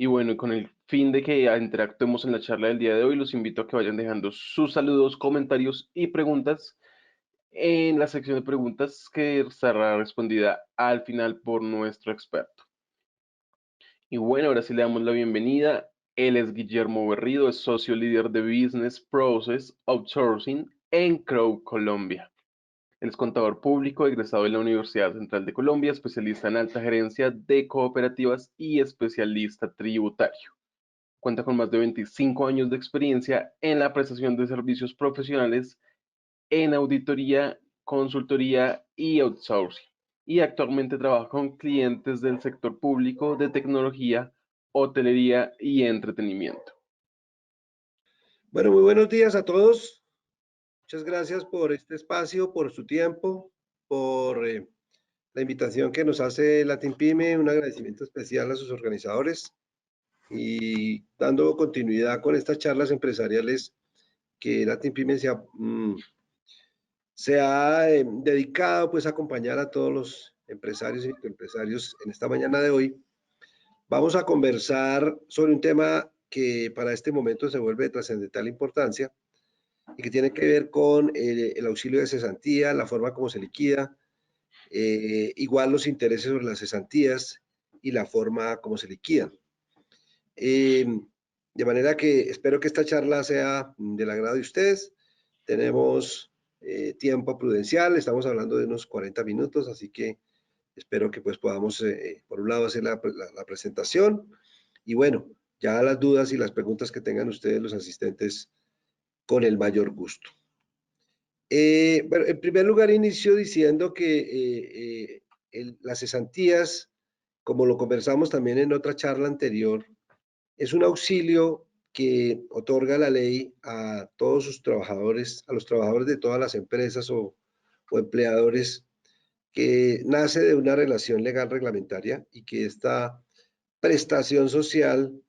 Y bueno, con el fin de que interactuemos en la charla del día de hoy, los invito a que vayan dejando sus saludos, comentarios y preguntas en la sección de preguntas que será respondida al final por nuestro experto. Y bueno, ahora sí le damos la bienvenida. Él es Guillermo Berrido, es socio líder de Business Process Outsourcing en Crow, Colombia. Él es contador público, egresado de la Universidad Central de Colombia, especialista en alta gerencia de cooperativas y especialista tributario. Cuenta con más de 25 años de experiencia en la prestación de servicios profesionales en auditoría, consultoría y outsourcing. Y actualmente trabaja con clientes del sector público, de tecnología, hotelería y entretenimiento. Bueno, muy buenos días a todos. Muchas gracias por este espacio, por su tiempo, por la invitación que nos hace Latin Pyme. Un agradecimiento especial a sus organizadores y dando continuidad con estas charlas empresariales que Latin Pyme se ha dedicado pues a acompañar a todos los empresarios y microempresarios en esta mañana de hoy. Vamos a conversar sobre un tema que para este momento se vuelve de trascendental importancia y que tiene que ver con el auxilio de cesantía, la forma como se liquida, igual los intereses sobre las cesantías y la forma como se liquidan. De manera que espero que esta charla sea del agrado de ustedes. Tenemos tiempo prudencial, estamos hablando de unos 40 minutos, así que espero que pues podamos, por un lado, hacer la presentación y bueno, ya las dudas y las preguntas que tengan ustedes, los asistentes, con el mayor gusto. Bueno, en primer lugar, inicio diciendo que las cesantías, como lo conversamos también en otra charla anterior, es un auxilio que otorga la ley a todos sus trabajadores, a los trabajadores de todas las empresas o empleadores, que nace de una relación legal reglamentaria y que esta prestación social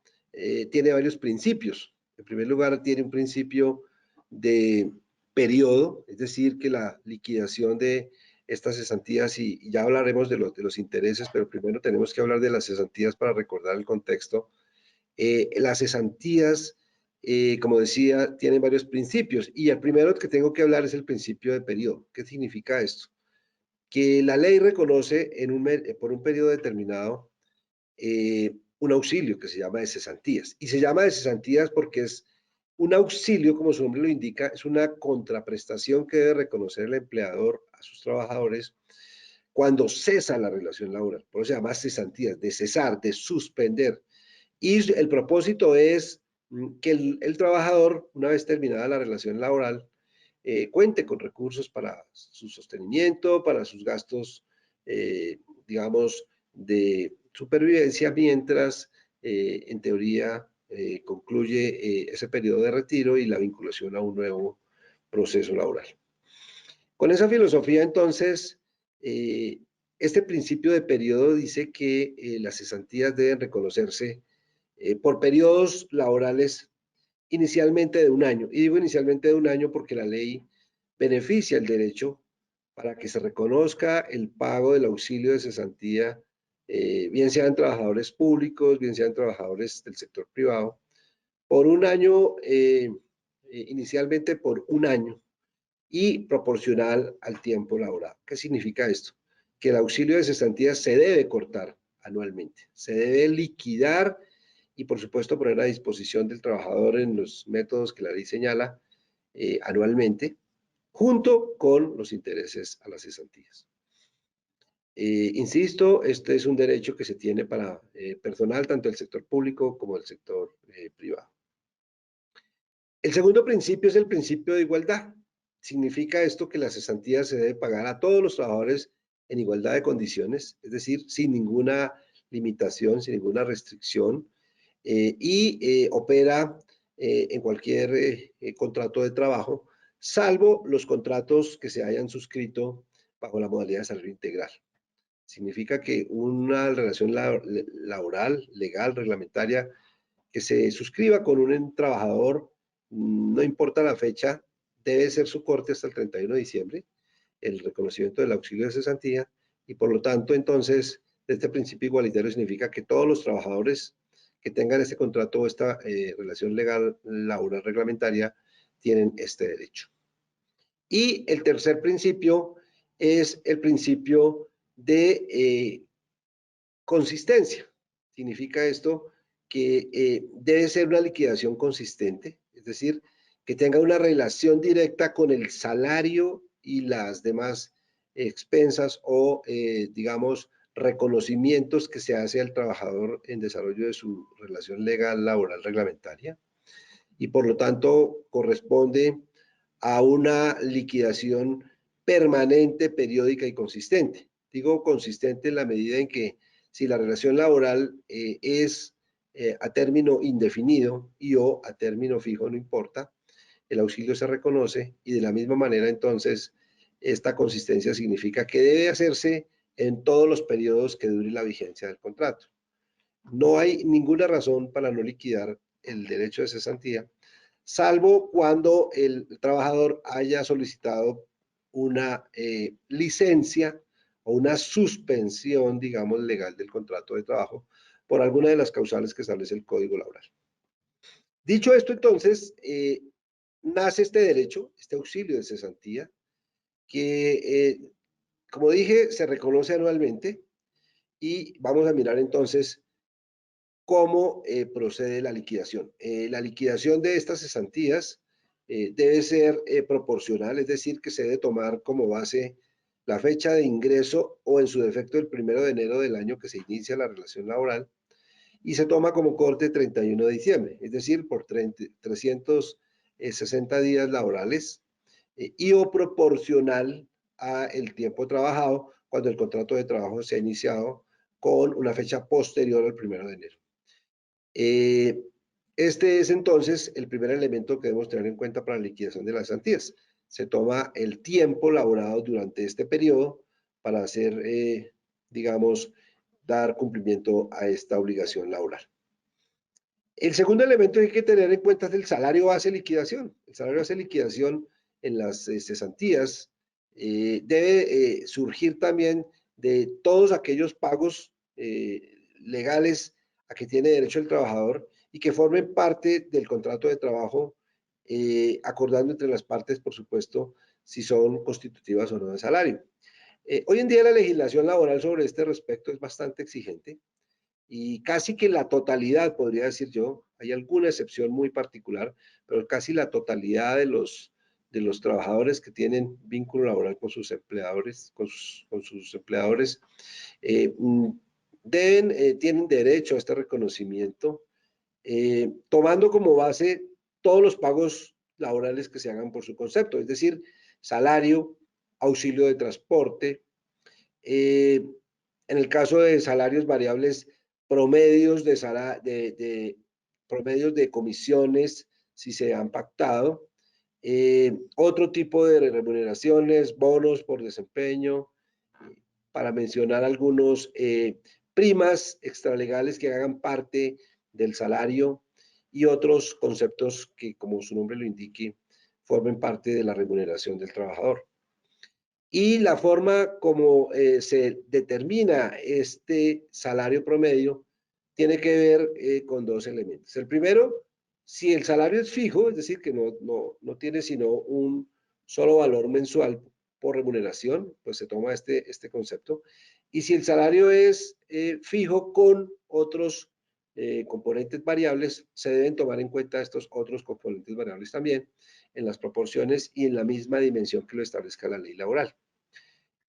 tiene varios principios. En primer lugar, tiene un principio de periodo, es decir, que la liquidación de estas cesantías, y ya hablaremos de los intereses, pero primero tenemos que hablar de las cesantías para recordar el contexto. Las cesantías, como decía, tienen varios principios, y el primero que tengo que hablar es el principio de periodo. ¿Qué significa esto? Que la ley reconoce por un periodo determinado un auxilio que se llama de cesantías. Y se llama de cesantías porque es un auxilio, como su nombre lo indica, es una contraprestación que debe reconocer el empleador a sus trabajadores cuando cesa la relación laboral. Por eso se llama cesantías, de cesar, de suspender. Y el propósito es que el trabajador, una vez terminada la relación laboral, cuente con recursos para su sostenimiento, para sus gastos, digamos, de supervivencia, mientras, en teoría, concluye ese periodo de retiro y la vinculación a un nuevo proceso laboral. Con esa filosofía, entonces, este principio de periodo dice que las cesantías deben reconocerse por periodos laborales inicialmente de un año. Y digo inicialmente de un año porque la ley beneficia el derecho para que se reconozca el pago del auxilio de cesantía, bien sean trabajadores públicos, bien sean trabajadores del sector privado, por un año, inicialmente por un año y proporcional al tiempo laboral. ¿Qué significa esto? Que el auxilio de cesantía se debe cortar anualmente, se debe liquidar y por supuesto poner a disposición del trabajador en los métodos que la ley señala anualmente, junto con los intereses a las cesantías. Insisto, este es un derecho que se tiene para personal tanto del sector público como del sector privado. El segundo principio es el principio de igualdad. Significa esto que la cesantía se debe pagar a todos los trabajadores en igualdad de condiciones, es decir, sin ninguna limitación, sin ninguna restricción, y opera en cualquier contrato de trabajo, salvo los contratos que se hayan suscrito bajo la modalidad de salario integral. Significa que una relación laboral, legal, reglamentaria, que se suscriba con un trabajador, no importa la fecha, debe ser su corte hasta el 31 de diciembre, el reconocimiento del auxilio de cesantía, y por lo tanto, entonces, este principio igualitario significa que todos los trabajadores que tengan este contrato o esta relación legal laboral reglamentaria tienen este derecho. Y el tercer principio es el principio de consistencia. Significa esto que debe ser una liquidación consistente, es decir, que tenga una relación directa con el salario y las demás expensas o, digamos, reconocimientos que se hace al trabajador en desarrollo de su relación legal laboral reglamentaria y por lo tanto corresponde a una liquidación permanente, periódica y consistente. Digo consistente en la medida en que si la relación laboral es a término indefinido y o a término fijo, no importa, el auxilio se reconoce y de la misma manera entonces esta consistencia significa que debe hacerse en todos los periodos que dure la vigencia del contrato. No hay ninguna razón para no liquidar el derecho de cesantía, salvo cuando el trabajador haya solicitado una licencia o una suspensión, digamos, legal del contrato de trabajo por alguna de las causales que establece el Código Laboral. Dicho esto, entonces, nace este derecho, este auxilio de cesantía, que, como dije, se reconoce anualmente y vamos a mirar entonces cómo procede la liquidación. La liquidación de estas cesantías debe ser proporcional, es decir, que se debe tomar como base la fecha de ingreso o en su defecto el 1 de enero del año que se inicia la relación laboral y se toma como corte 31 de diciembre, es decir, por 360 días laborales y o proporcional a el tiempo trabajado cuando el contrato de trabajo se ha iniciado con una fecha posterior al 1 de enero. Este es entonces el primer elemento que debemos tener en cuenta para la liquidación de las cesantías. Se toma el tiempo laborado durante este periodo para hacer, digamos, dar cumplimiento a esta obligación laboral. El segundo elemento que hay que tener en cuenta es el salario base de liquidación. El salario base de liquidación en las cesantías debe surgir también de todos aquellos pagos legales a que tiene derecho el trabajador y que formen parte del contrato de trabajo, acordando entre las partes, por supuesto, si son constitutivas o no de salario. Hoy en día la legislación laboral sobre este respecto es bastante exigente y casi que la totalidad, podría decir yo, hay alguna excepción muy particular, pero casi la totalidad de los trabajadores que tienen vínculo laboral con sus empleadores, tienen derecho a este reconocimiento, tomando como base todos los pagos laborales que se hagan por su concepto, es decir, salario, auxilio de transporte, en el caso de salarios variables, promedios promedios de comisiones, si se han pactado, otro tipo de remuneraciones, bonos por desempeño, para mencionar algunos, primas extralegales que hagan parte del salario y otros conceptos que, como su nombre lo indique, formen parte de la remuneración del trabajador. Y la forma como se determina este salario promedio tiene que ver con dos elementos. El primero, si el salario es fijo, es decir, que no tiene sino un solo valor mensual por remuneración, pues se toma este concepto. Y si el salario es fijo con otros componentes variables, se deben tomar en cuenta estos otros componentes variables también en las proporciones y en la misma dimensión que lo establezca la ley laboral.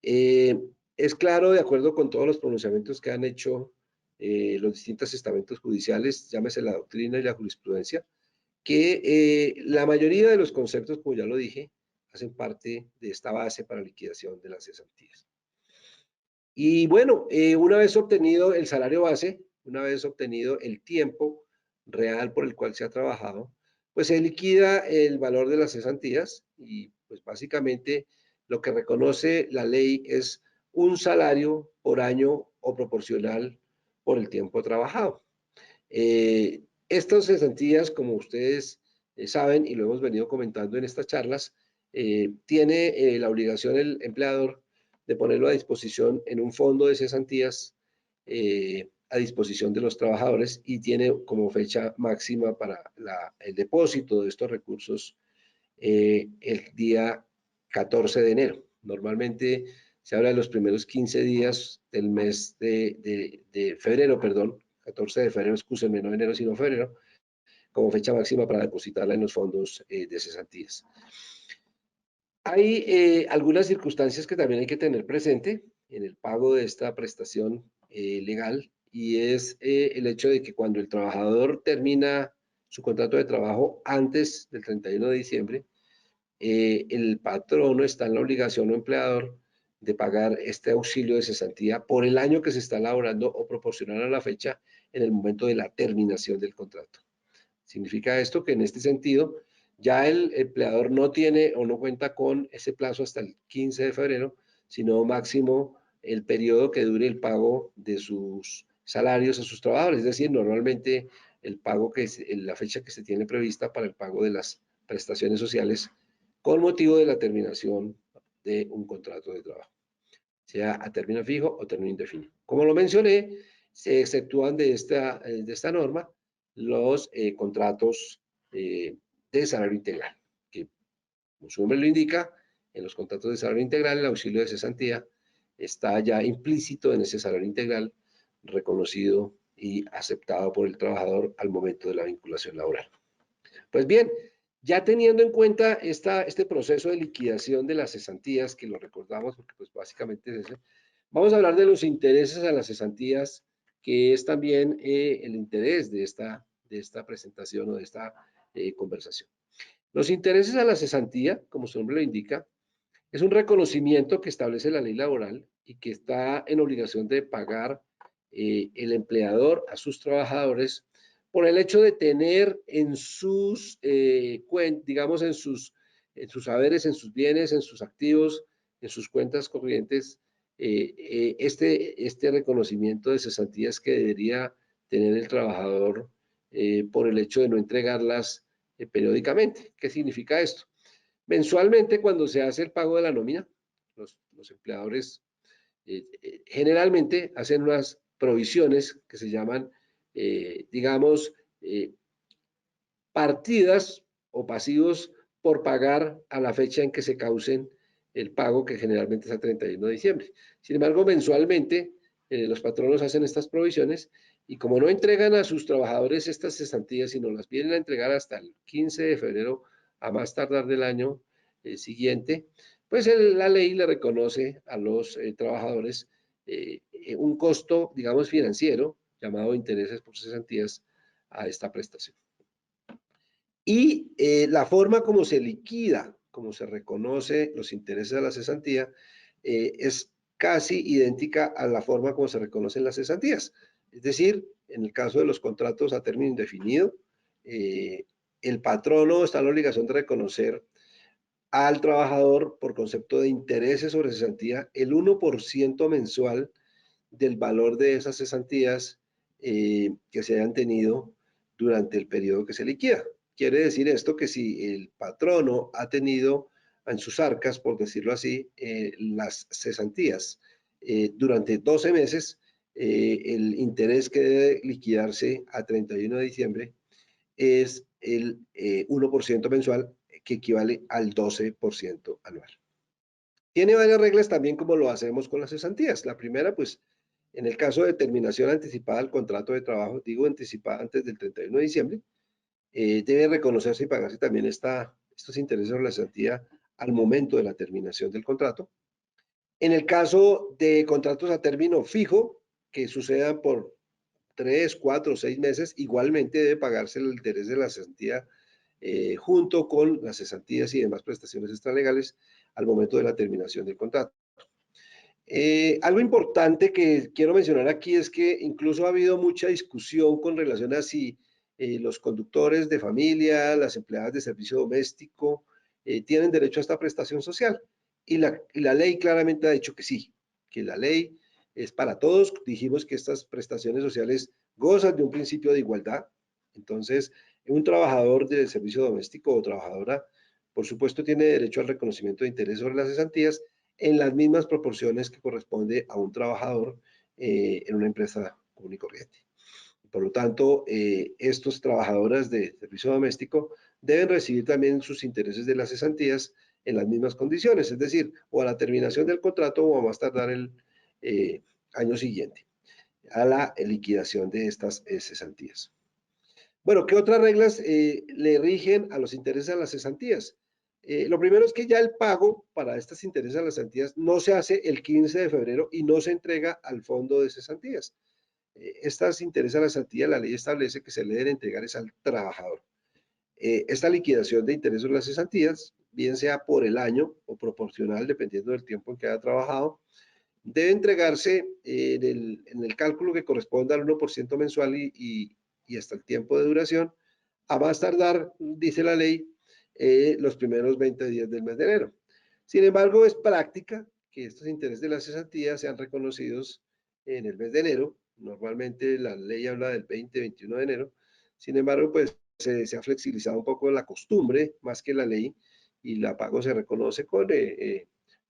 Es claro, de acuerdo con todos los pronunciamientos que han hecho los distintos estamentos judiciales, llámese la doctrina y la jurisprudencia, que la mayoría de los conceptos, como ya lo dije, hacen parte de esta base para liquidación de las cesantías. Y bueno, una vez obtenido el salario base, una vez obtenido el tiempo real por el cual se ha trabajado, pues se liquida el valor de las cesantías y pues básicamente lo que reconoce la ley es un salario por año o proporcional por el tiempo trabajado. Estas cesantías, como ustedes saben y lo hemos venido comentando en estas charlas, tiene la obligación el empleador de ponerlo a disposición en un fondo de cesantías a disposición de los trabajadores y tiene como fecha máxima para el depósito de estos recursos el día 14 de enero. Normalmente se habla de los primeros 15 días del mes de febrero, perdón, 14 de febrero, excúsenme, no enero, sino febrero, como fecha máxima para depositarla en los fondos de cesantías. Hay algunas circunstancias que también hay que tener presente en el pago de esta prestación legal, y es el hecho de que cuando el trabajador termina su contrato de trabajo antes del 31 de diciembre, el patrono está en la obligación o empleador de pagar este auxilio de cesantía por el año que se está elaborando o proporcionar a la fecha en el momento de la terminación del contrato. Significa esto que en este sentido ya el empleador no tiene o no cuenta con ese plazo hasta el 15 de febrero, sino máximo el periodo que dure el pago de sus salarios a sus trabajadores. Es decir, normalmente el pago que es la fecha que se tiene prevista para el pago de las prestaciones sociales con motivo de la terminación de un contrato de trabajo, sea a término fijo o término indefinido. Como lo mencioné, se exceptúan de esta norma los contratos de salario integral, que como su nombre lo indica, en los contratos de salario integral el auxilio de cesantía está ya implícito en ese salario integral reconocido y aceptado por el trabajador al momento de la vinculación laboral. Pues bien, ya teniendo en cuenta este proceso de liquidación de las cesantías, que lo recordamos porque pues básicamente es ese, vamos a hablar de los intereses a las cesantías, que es también el interés de esta presentación o de esta conversación. Los intereses a la cesantía, como su nombre lo indica, es un reconocimiento que establece la ley laboral y que está en obligación de pagar el empleador a sus trabajadores por el hecho de tener en sus, digamos, en sus saberes, en sus bienes, en sus activos, en sus cuentas corrientes, este reconocimiento de cesantías que debería tener el trabajador por el hecho de no entregarlas periódicamente. ¿Qué significa esto? Mensualmente, cuando se hace el pago de la nómina, los empleadores generalmente hacen unas provisiones que se llaman, digamos, partidas o pasivos por pagar a la fecha en que se causen el pago, que generalmente es a 31 de diciembre. Sin embargo, mensualmente los patronos hacen estas provisiones y como no entregan a sus trabajadores estas cesantías, sino las vienen a entregar hasta el 15 de febrero a más tardar del año siguiente, pues la ley le reconoce a los trabajadores un costo, digamos, financiero, llamado intereses por cesantías, a esta prestación. Y la forma como se liquida, como se reconoce los intereses de la cesantía, es casi idéntica a la forma como se reconocen las cesantías. Es decir, en el caso de los contratos a término indefinido, el patrono está en la obligación de reconocer al trabajador por concepto de intereses sobre cesantía el 1% mensual del valor de esas cesantías que se hayan tenido durante el periodo que se liquida. Quiere decir esto que si el patrono ha tenido en sus arcas, por decirlo así, las cesantías durante 12 meses, el interés que debe liquidarse a 31 de diciembre es el 1% mensual, que equivale al 12% anual. Tiene varias reglas también como lo hacemos con las cesantías. La primera, pues, en el caso de terminación anticipada del contrato de trabajo, digo anticipada antes del 31 de diciembre, debe reconocerse y pagarse también estos intereses sobre la cesantía al momento de la terminación del contrato. En el caso de contratos a término fijo, que sucedan por 3, 4 o 6 meses, igualmente debe pagarse el interés de la cesantía junto con las cesantías y demás prestaciones extralegales al momento de la terminación del contrato. Algo importante que quiero mencionar aquí es que incluso ha habido mucha discusión con relación a si los conductores de familia, las empleadas de servicio doméstico, tienen derecho a esta prestación social. Y la ley claramente ha dicho que sí, que la ley es para todos. Dijimos que estas prestaciones sociales gozan de un principio de igualdad. Entonces, un trabajador del servicio doméstico o trabajadora, por supuesto, tiene derecho al reconocimiento de interés sobre las cesantías en las mismas proporciones que corresponde a un trabajador en una empresa común y corriente. Por lo tanto, estos trabajadores de servicio doméstico deben recibir también sus intereses de las cesantías en las mismas condiciones, es decir, o a la terminación del contrato o a más tardar el año siguiente, a la liquidación de estas cesantías. Bueno, ¿qué otras reglas le rigen a los intereses a las cesantías? Lo primero es que ya el pago para estos intereses a las cesantías no se hace el 15 de febrero y no se entrega al fondo de cesantías. Estas intereses a la cesantía, la ley establece que se le deben entregar es al trabajador. Esta liquidación de intereses a las cesantías, bien sea por el año o proporcional, dependiendo del tiempo en que haya trabajado, debe entregarse en el cálculo que corresponda al 1% mensual y hasta el tiempo de duración, a más tardar, dice la ley, los primeros 20 días del mes de enero. Sin embargo, es práctica que estos intereses de las cesantías sean reconocidos en el mes de enero. Normalmente la ley habla del 20-21 de enero. Sin embargo, pues se ha flexibilizado un poco la costumbre más que la ley y la pago se reconoce con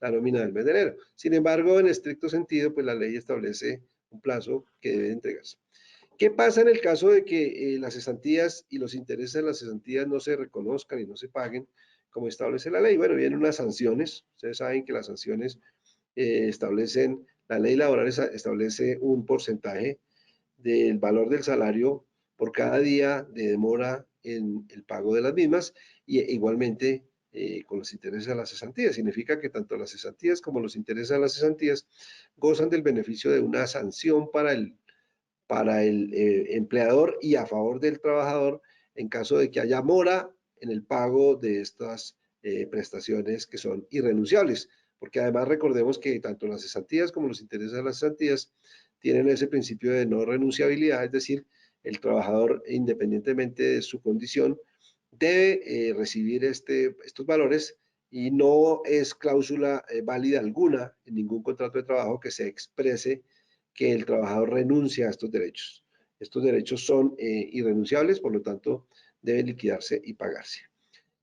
la nómina del mes de enero. Sin embargo, en estricto sentido, pues la ley establece un plazo que debe entregarse. ¿Qué pasa en el caso de que las cesantías y los intereses de las cesantías no se reconozcan y no se paguen como establece la ley? Bueno, vienen unas sanciones. Ustedes saben que las sanciones establecen, la ley laboral establece un porcentaje del valor del salario por cada día de demora en el pago de las mismas y igualmente con los intereses a las cesantías. Significa que tanto las cesantías como los intereses a las cesantías gozan del beneficio de una sanción para el empleador y a favor del trabajador en caso de que haya mora en el pago de estas prestaciones que son irrenunciables, porque además recordemos que tanto las cesantías como los intereses de las cesantías tienen ese principio de no renunciabilidad, es decir, el trabajador independientemente de su condición debe recibir estos valores y no es cláusula válida alguna en ningún contrato de trabajo que se exprese que el trabajador renuncia a estos derechos. Estos derechos son irrenunciables, por lo tanto, deben liquidarse y pagarse.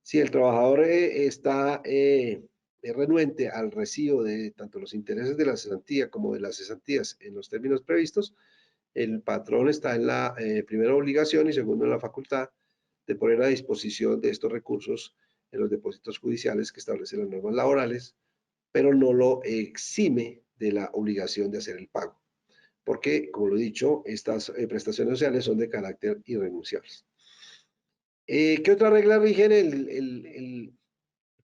Si el trabajador está renuente al recibo de tanto los intereses de la cesantía como de las cesantías en los términos previstos, el patrón está en la primera obligación y segundo en la facultad de poner a disposición de estos recursos en los depósitos judiciales que establecen las normas laborales, pero no lo exime de la obligación de hacer el pago porque, como lo he dicho, estas prestaciones sociales son de carácter irrenunciables. ¿Qué otra regla rigen el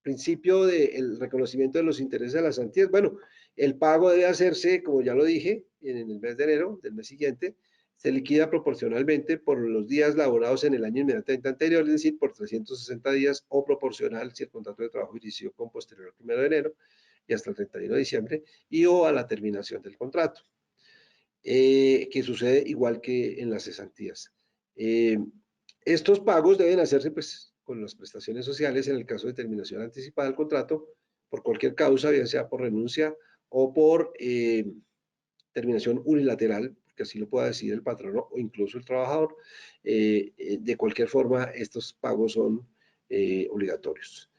principio del reconocimiento de los intereses de las cesantías? Bueno, el pago debe hacerse, como ya lo dije, en el mes de enero del mes siguiente, se liquida proporcionalmente por los días laborados en el año inmediatamente anterior, es decir, por 360 días o proporcional si el contrato de trabajo inició con posterior al 1 de enero y hasta el 31 de diciembre, y o a la terminación del contrato. Que sucede igual que en las cesantías. Eh, estos pagos deben hacerse pues, con las prestaciones sociales en el caso de terminación anticipada del contrato por cualquier causa, bien sea por renuncia o por terminación unilateral, porque así lo pueda decidir el patrono o incluso el trabajador. De cualquier forma, estos pagos son obligatorios.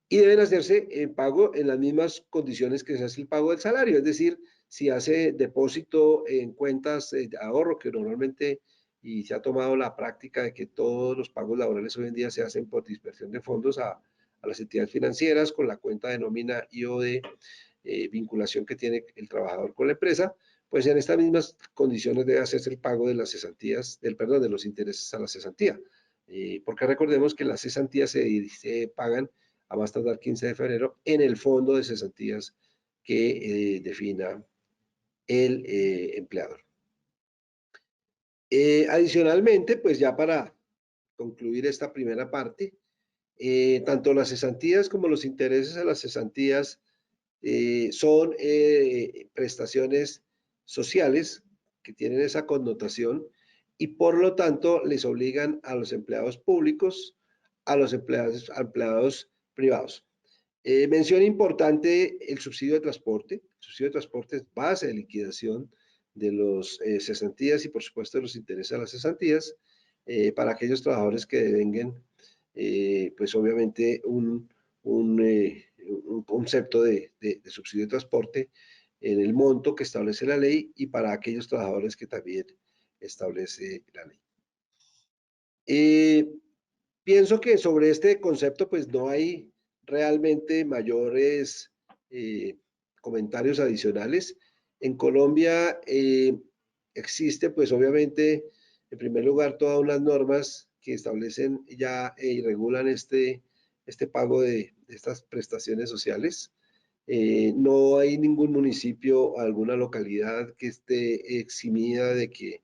Y deben hacerse en pago en las mismas condiciones que se hace el pago del salario, es decir, si hace depósito en cuentas de ahorro, que normalmente y se ha tomado la práctica de que todos los pagos laborales hoy en día se hacen por dispersión de fondos a las entidades financieras con la cuenta de nómina y o de vinculación que tiene el trabajador con la empresa, pues en estas mismas condiciones debe hacerse el pago de las cesantías, perdón, de los intereses a la cesantía. Porque recordemos que las cesantías se pagan a más tardar 15 de febrero en el fondo de cesantías que defina el empleador. Adicionalmente, pues ya para concluir esta primera parte, tanto las cesantías como los intereses a las cesantías son prestaciones sociales que tienen esa connotación y por lo tanto les obligan a los empleados públicos, a los empleados privados. Mención importante, el subsidio de transporte. El subsidio de transporte es base de liquidación de los cesantías y por supuesto de los intereses a las cesantías para aquellos trabajadores que devenguen, pues obviamente un concepto de subsidio de transporte en el monto que establece la ley y para aquellos trabajadores que también establece la ley. Pienso que sobre este concepto pues no hay realmente mayores comentarios adicionales. En Colombia existe pues obviamente en primer lugar todas unas normas que establecen ya y regulan este pago de estas prestaciones sociales. No hay ningún municipio, alguna localidad que esté eximida de que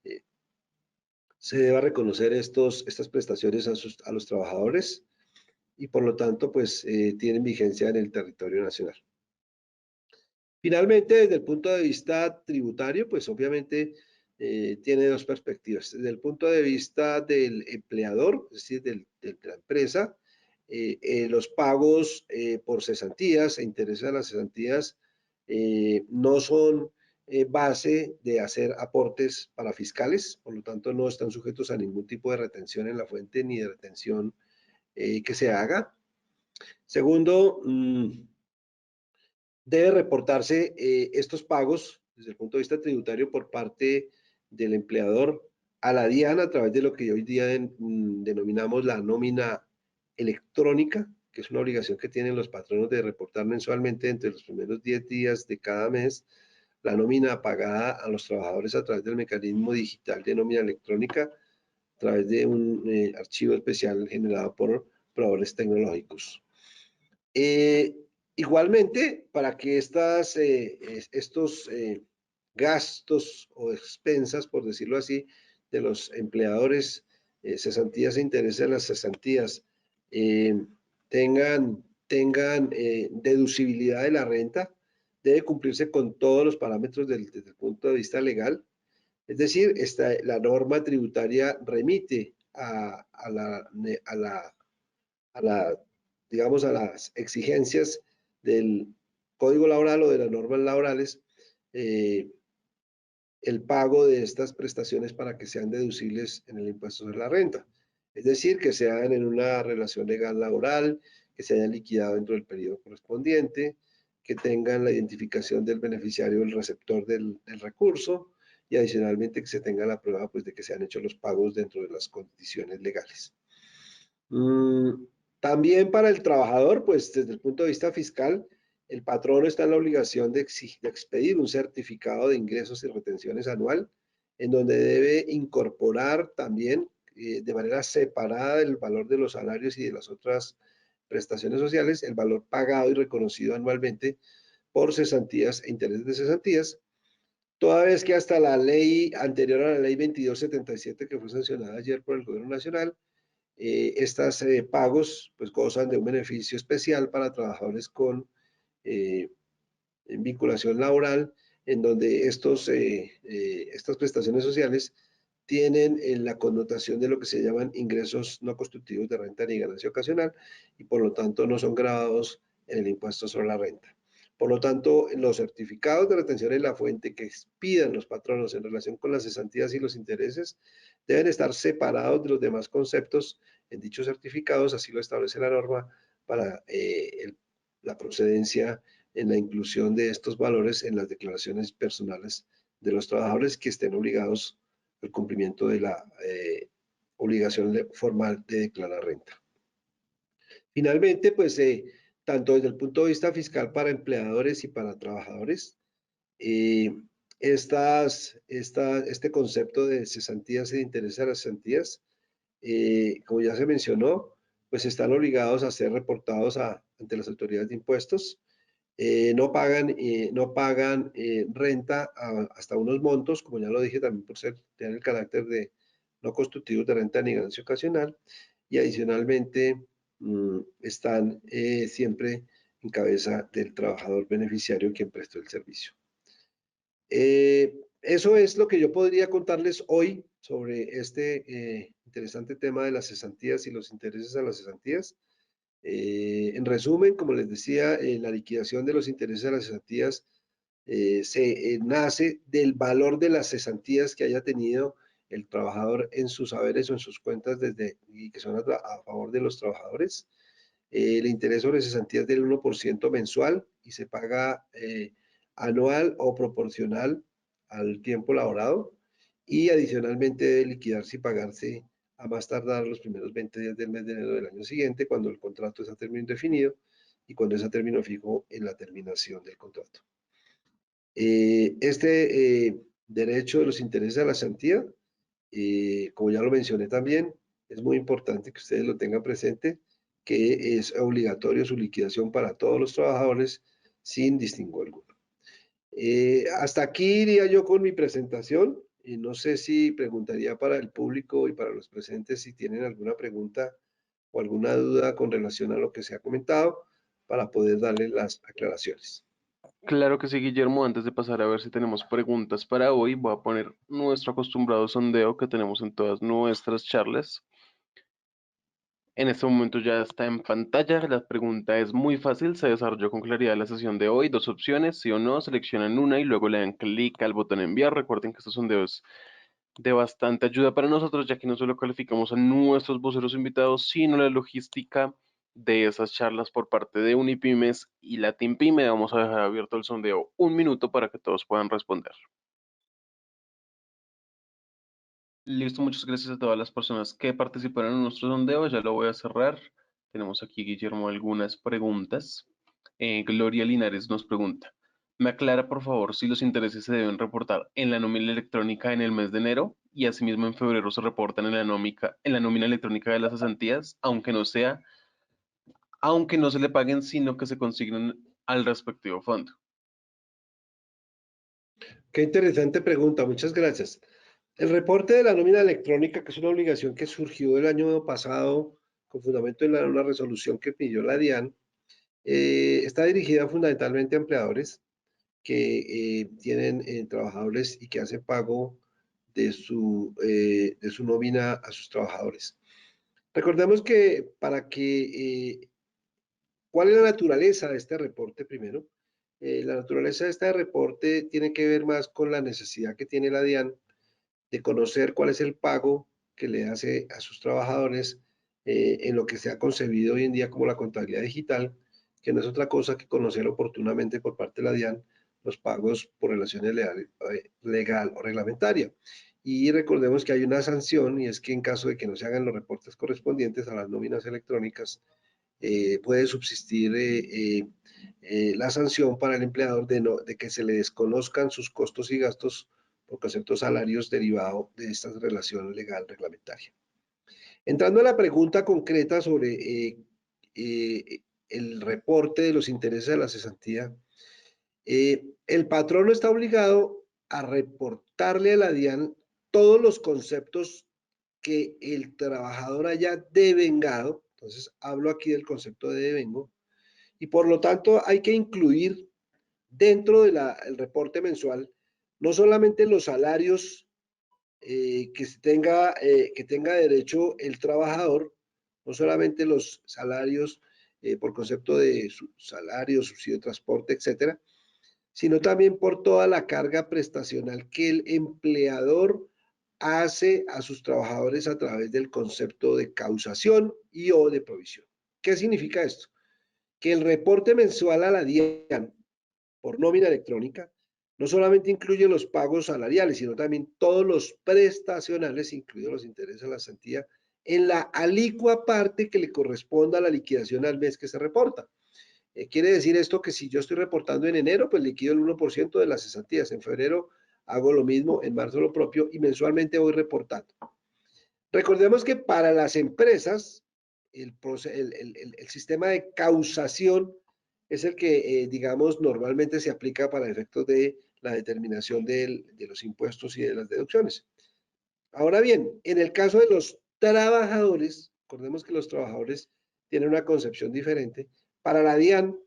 eh, se deba reconocer estas prestaciones a los trabajadores y por lo tanto pues tienen vigencia en el territorio nacional. Finalmente, desde el punto de vista tributario, pues obviamente tiene dos perspectivas. Desde el punto de vista del empleador, es decir, de la empresa, los pagos por cesantías e intereses a las cesantías no son base de hacer aportes para fiscales, por lo tanto no están sujetos a ningún tipo de retención en la fuente ni de retención que se haga. Segundo, debe reportarse estos pagos desde el punto de vista tributario por parte del empleador a la DIAN a través de lo que hoy día denominamos la nómina electrónica, que es una obligación que tienen los patronos de reportar mensualmente entre los primeros 10 días de cada mes la nómina pagada a los trabajadores a través del mecanismo digital de nómina electrónica, a través de un archivo especial generado por proveedores tecnológicos. Igualmente, para que estos gastos o expensas, por decirlo así, de los empleadores, cesantías e intereses de las cesantías, tengan deducibilidad de la renta, debe cumplirse con todos los parámetros desde el punto de vista legal. Es decir, la norma tributaria remite a la, digamos, a las exigencias del Código Laboral o de las normas laborales, el pago de estas prestaciones para que sean deducibles en el impuesto sobre la renta. Es decir, que se hagan en una relación legal laboral, que se hayan liquidado dentro del periodo correspondiente, que tengan la identificación del beneficiario, el receptor del recurso, y adicionalmente que se tenga la prueba pues, de que se han hecho los pagos dentro de las condiciones legales. También para el trabajador, pues desde el punto de vista fiscal, el patrono está en la obligación de expedir un certificado de ingresos y retenciones anual, en donde debe incorporar también de manera separada del valor de los salarios y de las otras prestaciones sociales, el valor pagado y reconocido anualmente por cesantías e intereses de cesantías, toda vez que hasta la ley anterior a la ley 2277 que fue sancionada ayer por el Gobierno Nacional, estos pagos pues gozan de un beneficio especial para trabajadores con en vinculación laboral, en donde estas prestaciones sociales tienen la connotación de lo que se llaman ingresos no constitutivos de renta ni ganancia ocasional y por lo tanto no son grabados en el impuesto sobre la renta. Por lo tanto, los certificados de retención en la fuente que expidan los patronos en relación con las cesantías y los intereses deben estar separados de los demás conceptos en dichos certificados, así lo establece la norma para la procedencia en la inclusión de estos valores en las declaraciones personales de los trabajadores que estén obligados al cumplimiento de la obligación formal de declarar renta. Finalmente, pues tanto desde el punto de vista fiscal para empleadores y para trabajadores, este concepto de cesantías y de interés a las cesantías, como ya se mencionó, pues están obligados a ser reportados ante las autoridades de impuestos. No pagan renta hasta unos montos, como ya lo dije, también por tener el carácter de no constitutivos de renta ni ganancia ocasional, y adicionalmente están siempre en cabeza del trabajador beneficiario quien prestó el servicio. Eso es lo que yo podría contarles hoy sobre este interesante tema de las cesantías y los intereses a las cesantías. En resumen, como les decía, la liquidación de los intereses a las cesantías nace del valor de las cesantías que haya tenido el trabajador en sus haberes o en sus cuentas y que son a favor de los trabajadores. El interés sobre cesantías del 1% mensual y se paga anual o proporcional al tiempo laborado. y adicionalmente debe liquidarse y pagarse a más tardar los primeros 20 días del mes de enero del año siguiente, cuando el contrato es a término indefinido y cuando es a término fijo en la terminación del contrato. Este derecho de los intereses a la cesantía, como ya lo mencioné también, es muy importante que ustedes lo tengan presente, que es obligatorio su liquidación para todos los trabajadores sin distingo alguno. Hasta aquí iría yo con mi presentación y no sé si preguntaría para el público y para los presentes si tienen alguna pregunta o alguna duda con relación a lo que se ha comentado para poder darles las aclaraciones. Claro que sí, Guillermo. Antes de pasar a ver si tenemos preguntas para hoy, voy a poner nuestro acostumbrado sondeo que tenemos en todas nuestras charlas. En este momento ya está en pantalla. La pregunta es muy fácil. Se desarrolló con claridad la sesión de hoy. Dos opciones, sí o no. Seleccionan una y luego le dan clic al botón enviar. Recuerden que este sondeo es de bastante ayuda para nosotros, ya que no solo calificamos a nuestros voceros invitados, sino la logística de esas charlas por parte de Unipymes y LatinPyme. Vamos a dejar abierto el sondeo un minuto para que todos puedan responder. Listo, muchas gracias a todas las personas que participaron en nuestro sondeo. Ya lo voy a cerrar. Tenemos aquí, Guillermo, algunas preguntas. Gloria Linares nos pregunta, ¿me aclara por favor si los intereses se deben reportar en la nómina electrónica en el mes de enero y asimismo en febrero se reportan en la nómina electrónica de las cesantías, aunque no se le paguen, sino que se consignen al respectivo fondo? Qué interesante pregunta, muchas gracias. El reporte de la nómina electrónica, que es una obligación que surgió el año pasado con fundamento en una resolución que pidió la DIAN, está dirigida fundamentalmente a empleadores que tienen trabajadores y que hacen pago de su nómina a sus trabajadores. Recordemos que ¿cuál es la naturaleza de este reporte primero? La naturaleza de este reporte tiene que ver más con la necesidad que tiene la DIAN de conocer cuál es el pago que le hace a sus trabajadores en lo que se ha concebido hoy en día como la contabilidad digital, que no es otra cosa que conocer oportunamente por parte de la DIAN los pagos por relaciones legal o reglamentaria. Y recordemos que hay una sanción y es que en caso de que no se hagan los reportes correspondientes a las nóminas electrónicas, puede subsistir la sanción para el empleador de que se le desconozcan sus costos y gastos por conceptos salarios derivados de esta relación legal reglamentaria. Entrando a la pregunta concreta sobre el reporte de los intereses de la cesantía, el patrono está obligado a reportarle a la DIAN todos los conceptos que el trabajador haya devengado. Entonces, hablo aquí del concepto de devengo, y por lo tanto hay que incluir dentro del reporte mensual no solamente los salarios que tenga derecho el trabajador, no solamente los salarios por concepto de su salario, subsidio de transporte, etcétera, sino también por toda la carga prestacional que el empleador hace a sus trabajadores a través del concepto de causación y o de provisión. ¿Qué significa esto? Que el reporte mensual a la DIAN por nómina electrónica no solamente incluye los pagos salariales, sino también todos los prestacionales, incluidos los intereses a la cesantía, en la alicua parte que le corresponda a la liquidación al mes que se reporta. Quiere decir esto que si yo estoy reportando en enero, pues liquido el 1% de las cesantías. En febrero hago lo mismo, en marzo lo propio y mensualmente voy reportando. Recordemos que para las empresas, el sistema de causación es el que, digamos, normalmente se aplica para efectos de la determinación de los impuestos y de las deducciones. Ahora bien, en el caso de los trabajadores, recordemos que los trabajadores tienen una concepción diferente. Para la DIAN,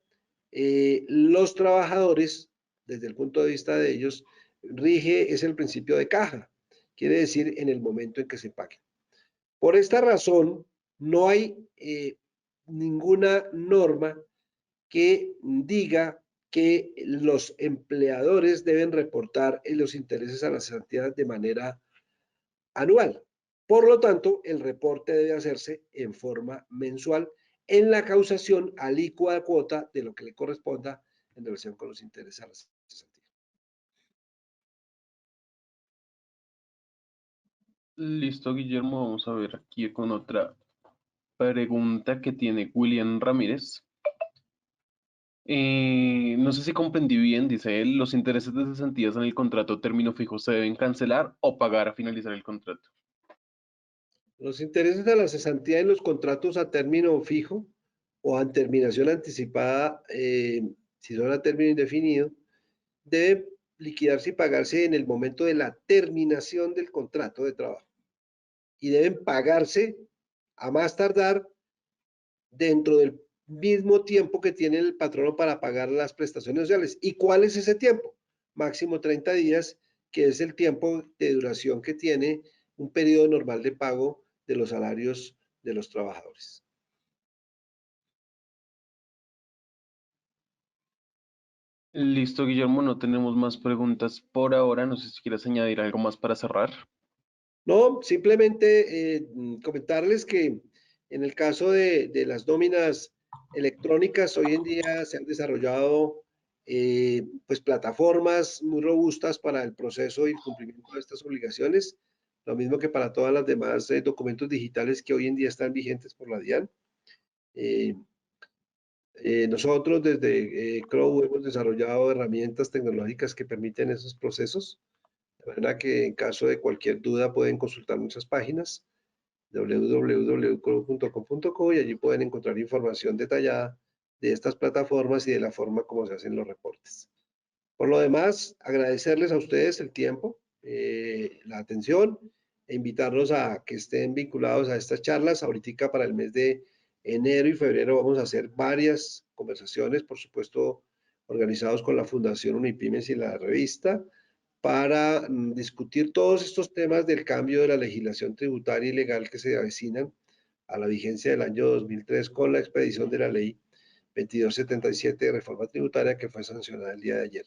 los trabajadores, desde el punto de vista de ellos, es el principio de caja, quiere decir en el momento en que se paguen. Por esta razón, no hay ninguna norma que diga que los empleadores deben reportar los intereses a las cesantías de manera anual. Por lo tanto, el reporte debe hacerse en forma mensual en la causación alícuota cuota de lo que le corresponda en relación con los intereses a las cesantías. Listo, Guillermo. Vamos a ver aquí con otra pregunta que tiene William Ramírez. No sé si comprendí bien, dice él, ¿los intereses de cesantías en el contrato término fijo se deben cancelar o pagar a finalizar el contrato? Los intereses de la cesantía en los contratos a término fijo o a terminación anticipada, si son a término indefinido, deben liquidarse y pagarse en el momento de la terminación del contrato de trabajo y deben pagarse a más tardar dentro del mismo tiempo que tiene el patrono para pagar las prestaciones sociales. ¿Y cuál es ese tiempo? Máximo 30 días, que es el tiempo de duración que tiene un periodo normal de pago de los salarios de los trabajadores. Listo, Guillermo, no tenemos más preguntas por ahora. No sé si quieres añadir algo más para cerrar. No, simplemente comentarles que en el caso de las nóminas electrónicas, hoy en día se han desarrollado pues plataformas muy robustas para el proceso y el cumplimiento de estas obligaciones, lo mismo que para todas las demás documentos digitales que hoy en día están vigentes por la DIAN. Eh, nosotros desde Crow hemos desarrollado herramientas tecnológicas que permiten esos procesos, de manera que en caso de cualquier duda pueden consultar nuestras páginas www.crow.com.co y allí pueden encontrar información detallada de estas plataformas y de la forma como se hacen los reportes. Por lo demás, agradecerles a ustedes el tiempo, la atención e invitarlos a que estén vinculados a estas charlas. Ahorita para el mes de enero y febrero vamos a hacer varias conversaciones, por supuesto, organizados con la Fundación Unipymes y la revista, para discutir todos estos temas del cambio de la legislación tributaria y legal que se avecinan a la vigencia del año 2003 con la expedición de la ley 2277 de reforma tributaria que fue sancionada el día de ayer.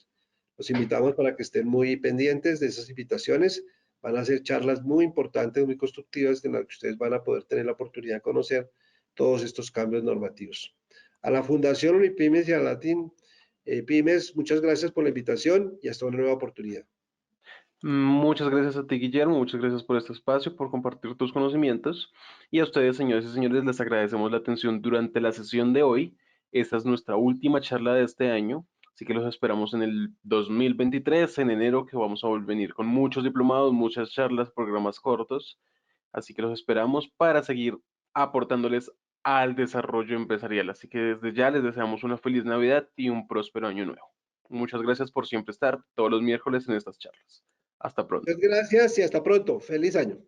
Los invitamos para que estén muy pendientes de esas invitaciones. Van a ser charlas muy importantes, muy constructivas, en las que ustedes van a poder tener la oportunidad de conocer todos estos cambios normativos. A la Fundación Unipymes y a Latin Pymes, muchas gracias por la invitación y hasta una nueva oportunidad. Muchas gracias a ti, Guillermo. Muchas gracias por este espacio, por compartir tus conocimientos. Y a ustedes, señores y señores, les agradecemos la atención durante la sesión de hoy. Esta es nuestra última charla de este año, así que los esperamos en el 2023, en enero, que vamos a venir con muchos diplomados, muchas charlas, programas cortos. Así que los esperamos para seguir aportándoles al desarrollo empresarial. Así que desde ya les deseamos una feliz Navidad y un próspero año nuevo. Muchas gracias por siempre estar todos los miércoles en estas charlas. Hasta pronto. Muchas gracias y hasta pronto. Feliz año.